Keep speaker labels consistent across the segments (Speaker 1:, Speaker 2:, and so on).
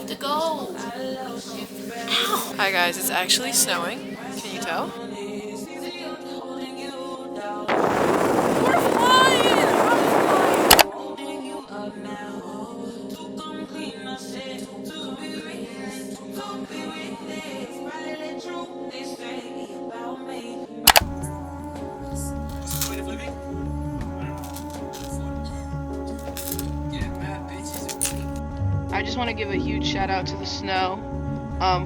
Speaker 1: to go. Ow. Hi guys, it's actually snowing. Can you tell? We're flying! I just want to give a huge shout out to the snow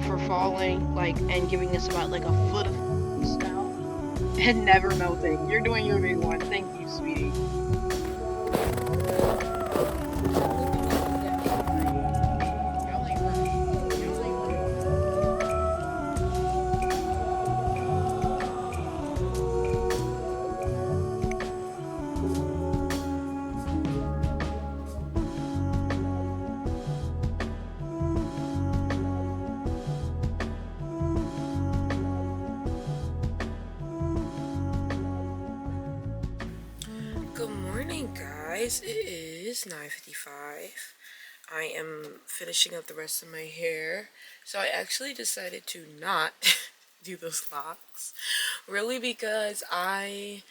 Speaker 1: for falling and giving us about like a foot of snow and never melting. You're doing your big one. Thank you, sweetie. Good morning, guys. It is 9:55. I am finishing up the rest of my hair. So I actually decided to not do those locks. Really because I'm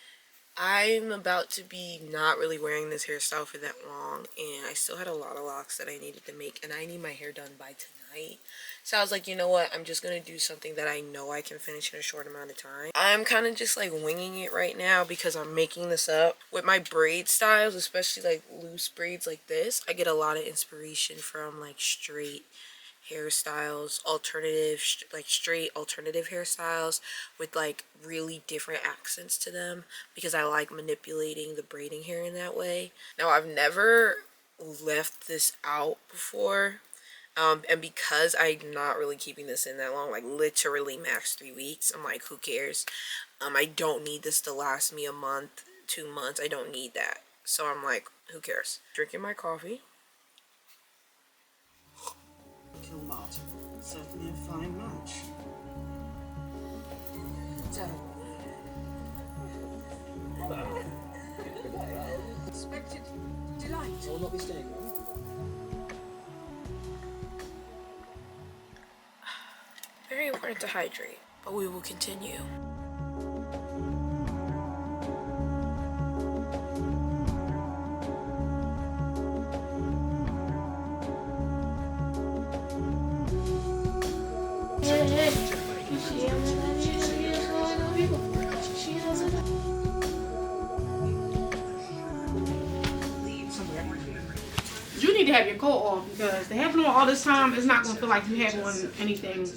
Speaker 1: about to be not really wearing this hairstyle for that long, and I still had a lot of locks that I needed to make, and I need my hair done by tonight. So I was like, you know what, I'm just gonna do something that I know I can finish in a short amount of time. I'm kind of just like winging it right now because I'm making this up. With my braid styles, especially like loose braids like this, I get a lot of inspiration from like straight hairstyles, straight alternative hairstyles with like really different accents to them, because I like manipulating the braiding hair in that way. Now, I've never left this out before, and because I'm not really keeping this in that long, like literally max 3 weeks, I'm like, who cares? I don't need this to last me a month, 2 months. I don't need that. So I'm like, who cares? Drinking my coffee.
Speaker 2: Martin. Certainly a fine match.
Speaker 3: Expected delight. I will not be staying long.
Speaker 1: Very important to hydrate, but we will continue.
Speaker 4: You need to have your coat off, because to have it on all this time, it's not going to feel like you have on anything.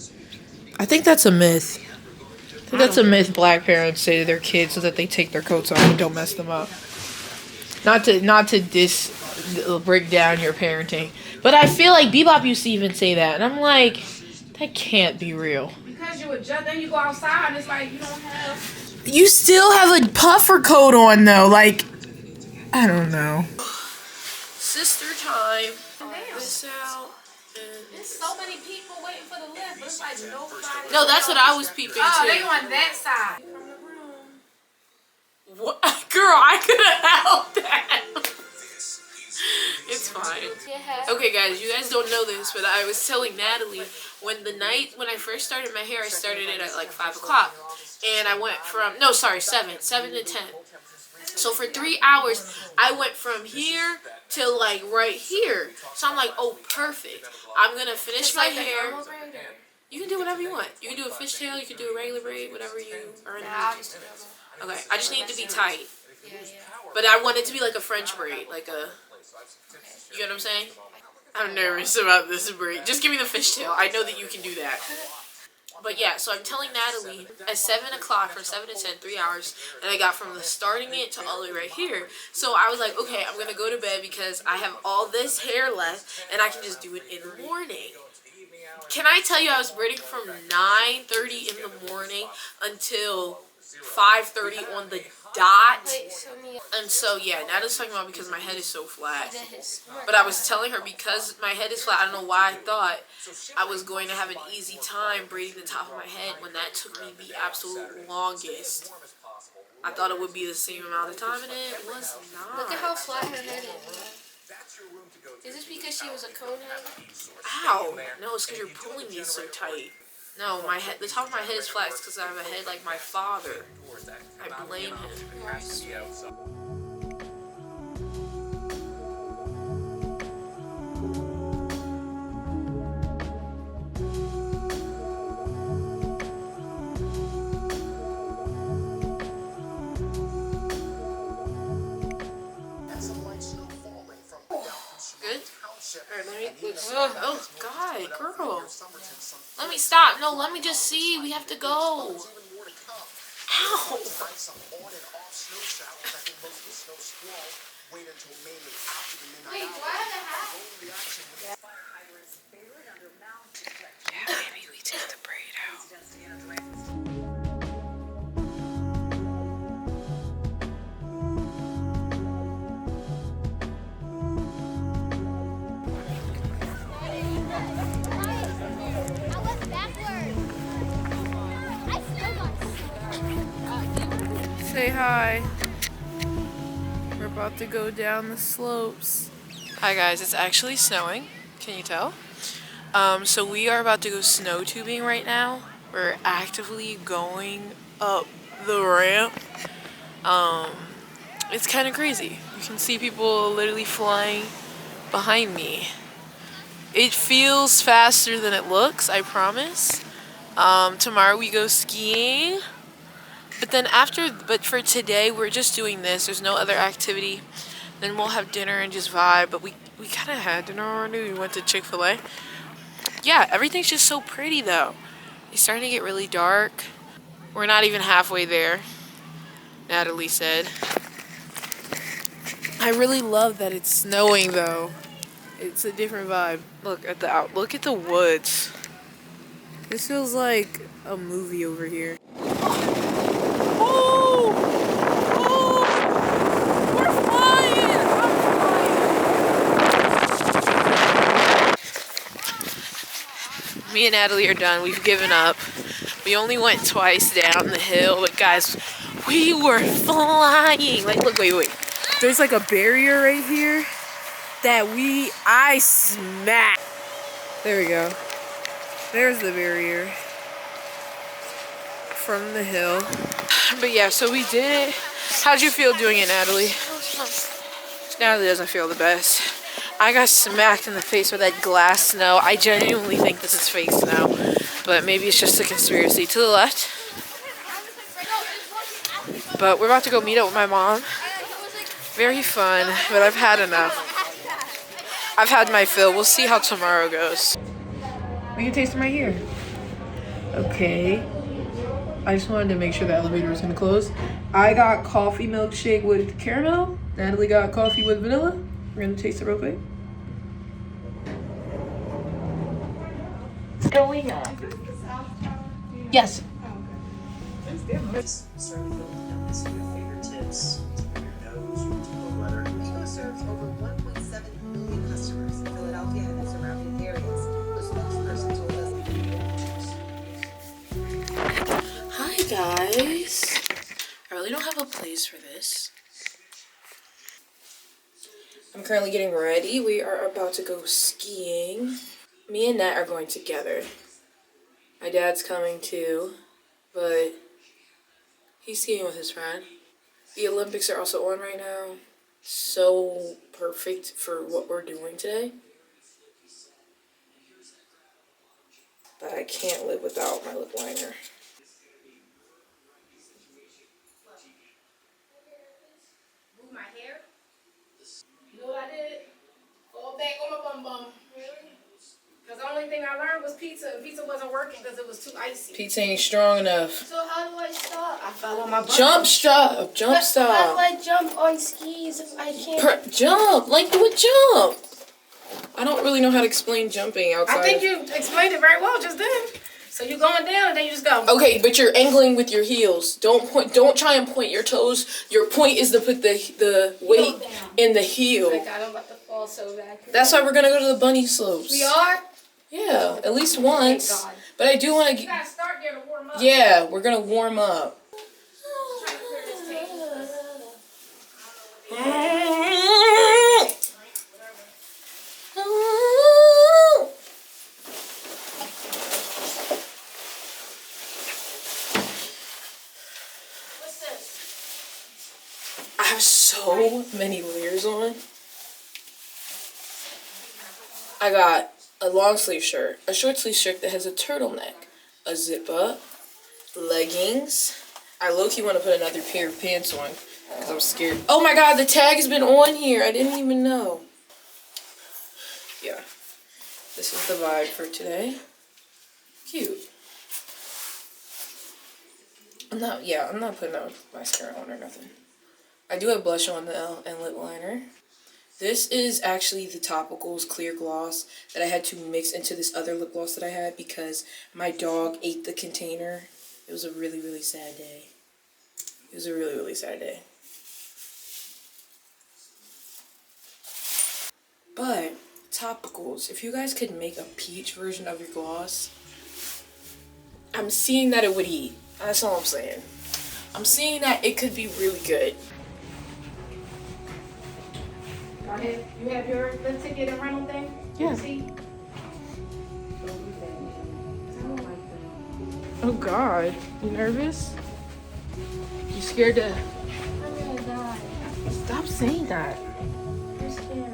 Speaker 1: I think that's a myth. I think that's a myth black parents say to their kids so that they take their coats off and don't mess them up. Not to break down your parenting, but I feel like Bebop used to even say that, and I'm like, that can't be real.
Speaker 4: Because you adjust, then you go outside, and it's like you don't have...
Speaker 1: You still have a puffer coat on though, like, I don't know. Sister time. This out.
Speaker 4: There's so many people waiting for the lift, but it's like nobody...
Speaker 1: No, that's what I was peeping
Speaker 4: Oh,
Speaker 1: too.
Speaker 4: they on that side.
Speaker 1: What? Girl, I could have helped that. It's fine. Okay, guys, you guys don't know this, but I was telling Natalie when I first started my hair, I started it at like 5 o'clock, and I went from 7 to 10. So for 3 hours, I went from here to like right here. So I'm like, oh, perfect. I'm gonna finish my hair. You can do whatever you want. You can do a fishtail, you can do a regular braid, whatever you are in the mood. Okay, I just need it to be tight. But I want it to be like a French braid, like a... You know what I'm saying? I'm nervous about this braid. Just give me the fishtail. I know that you can do that. But yeah, so I'm telling Natalie at 7 o'clock, from 7 to 10, 3 hours, and I got from the starting it to all the way right here. So I was like, okay, I'm going to go to bed because I have all this hair left, and I can just do it in the morning. Can I tell you, I was braiding from 9:30 in the morning until 5:30 on the dot. And so yeah, Natalie's talking about because my head is so flat. But I was telling her because my head is flat, I don't know why I thought I was going to have an easy time braiding the top of my head when that took me the absolute longest. I thought it would be the same amount of time, and it was not.
Speaker 5: Look at how flat her head is.
Speaker 1: Is this because she was a conehead? Ow! No, it's because you're pulling me so tight. No, my head, the top of my head is flat because I have a head like my father. I blame him. Good? Alright, let me. Oh, God, girl. Let me stop. No, let me just see. We have to go. Ow. Wait, do I have a hat? Yeah, maybe we take the braid out. Say hi. We're about to go down the slopes. Hi guys, it's actually snowing. Can you tell? So we are about to go snow tubing right now. We're actively going up the ramp. It's kind of crazy. You can see people literally flying behind me. It feels faster than it looks, I promise. Tomorrow we go skiing. But for today, we're just doing this. There's no other activity. Then we'll have dinner and just vibe. But we kind of had dinner already. We went to Chick-fil-A. Yeah, everything's just so pretty, though. It's starting to get really dark. We're not even halfway there, Natalie said. I really love that it's snowing, though. It's a different vibe. Look at the woods. This feels like a movie over here. Me and Natalie are done. We've given up. We only went twice down the hill, but guys, we were flying. Like, look, wait. There's like a barrier right here that I smacked. There we go. There's the barrier from the hill. But yeah, so we did it. How'd you feel doing it, Natalie? Natalie doesn't feel the best. I got smacked in the face with that glass snow. I genuinely think this is fake snow, but maybe it's just a conspiracy. To the left. But we're about to go meet up with my mom. Very fun, but I've had enough. I've had my fill. We'll see how tomorrow goes. We can taste them right here. Okay. I just wanted to make sure the elevator was gonna close. I got coffee milkshake with caramel. Natalie got coffee with vanilla. We're gonna taste it real quick. Going on. Yes.
Speaker 2: Serve donuts to your fingertips, your nose, your typical weather.
Speaker 5: Vigo serves over 1.7 million customers in Philadelphia and the surrounding areas. The spokesperson told us.
Speaker 1: Hi guys. I really don't have a place for this. I'm currently getting ready. We are about to go skiing. Me and Nat are going together. My dad's coming too, but he's skiing with his friend. The Olympics are also on right now. So perfect for what we're doing today. But I can't live without my lip liner. Move my hair. You know what I did? Go back on my bum bum. Really? Because the only thing I learned was pizza, and pizza wasn't working because it was too icy. Pizza ain't strong enough.
Speaker 3: So how do I stop? I fell on my butt.
Speaker 1: Jump stop. Jump
Speaker 3: How
Speaker 1: stop.
Speaker 3: do I jump on skis if I can't?
Speaker 1: Jump. Like, do a jump. I don't really know how to explain jumping outside.
Speaker 3: I think you explained it very well just then. So you're going down and then you just go.
Speaker 1: Okay, but you're angling with your heels. Don't try and point your toes. Your point is to put the weight in the heel.
Speaker 3: Like I'm about to fall so bad.
Speaker 1: That's why we're gonna go to the bunny slopes.
Speaker 3: We are?
Speaker 1: Yeah, at least once.
Speaker 3: Thank God.
Speaker 1: But I do want to.
Speaker 3: You gotta start there to warm up.
Speaker 1: Yeah, we're gonna warm up.
Speaker 3: Trying to clear this table.
Speaker 1: have so many layers on. I got a long sleeve shirt, a short sleeve shirt that has a turtleneck, a zip up, leggings. I low-key want to put another pair of pants on because I'm scared. Oh my god, the tag has been on here. I didn't even know. Yeah. This is the vibe for today. Cute. I'm not putting no mascara on or nothing. I do have blush on though and lip liner. This is actually the Topicals Clear Gloss that I had to mix into this other lip gloss that I had because my dog ate the container. It was a really, really sad day. It was a really, really sad day. But, Topicals, if you guys could make a peach version of your gloss, I'm seeing that it would eat. That's all I'm saying. I'm seeing that it could be really good.
Speaker 4: Go ahead. You have your lift ticket and rental thing?
Speaker 1: Yeah.
Speaker 4: See?
Speaker 1: Oh god. You nervous? You scared to...
Speaker 6: I'm gonna die.
Speaker 1: Stop saying that.
Speaker 6: I'm scared.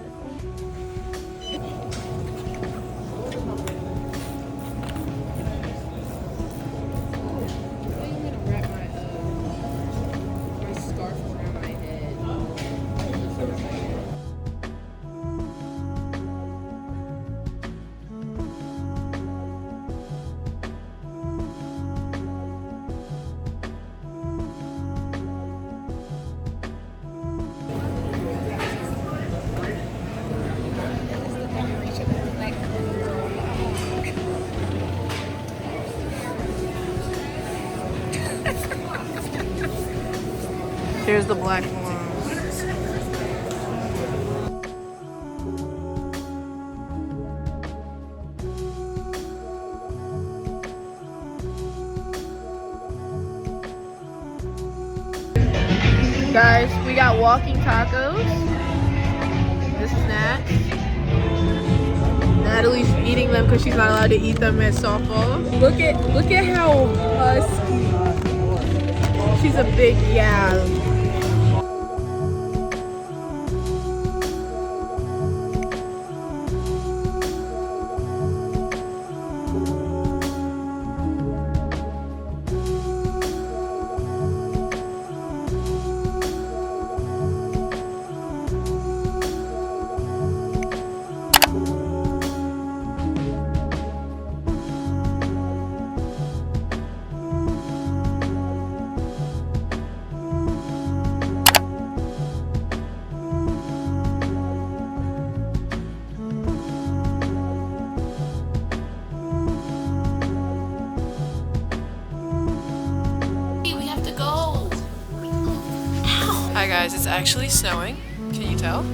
Speaker 1: Here's the black one. Guys, we got walking tacos. This is Nat. Natalie's eating them because she's not allowed to eat them at softball. Look at how husky. She's a big gal. Hi guys, it's actually snowing. Can you tell?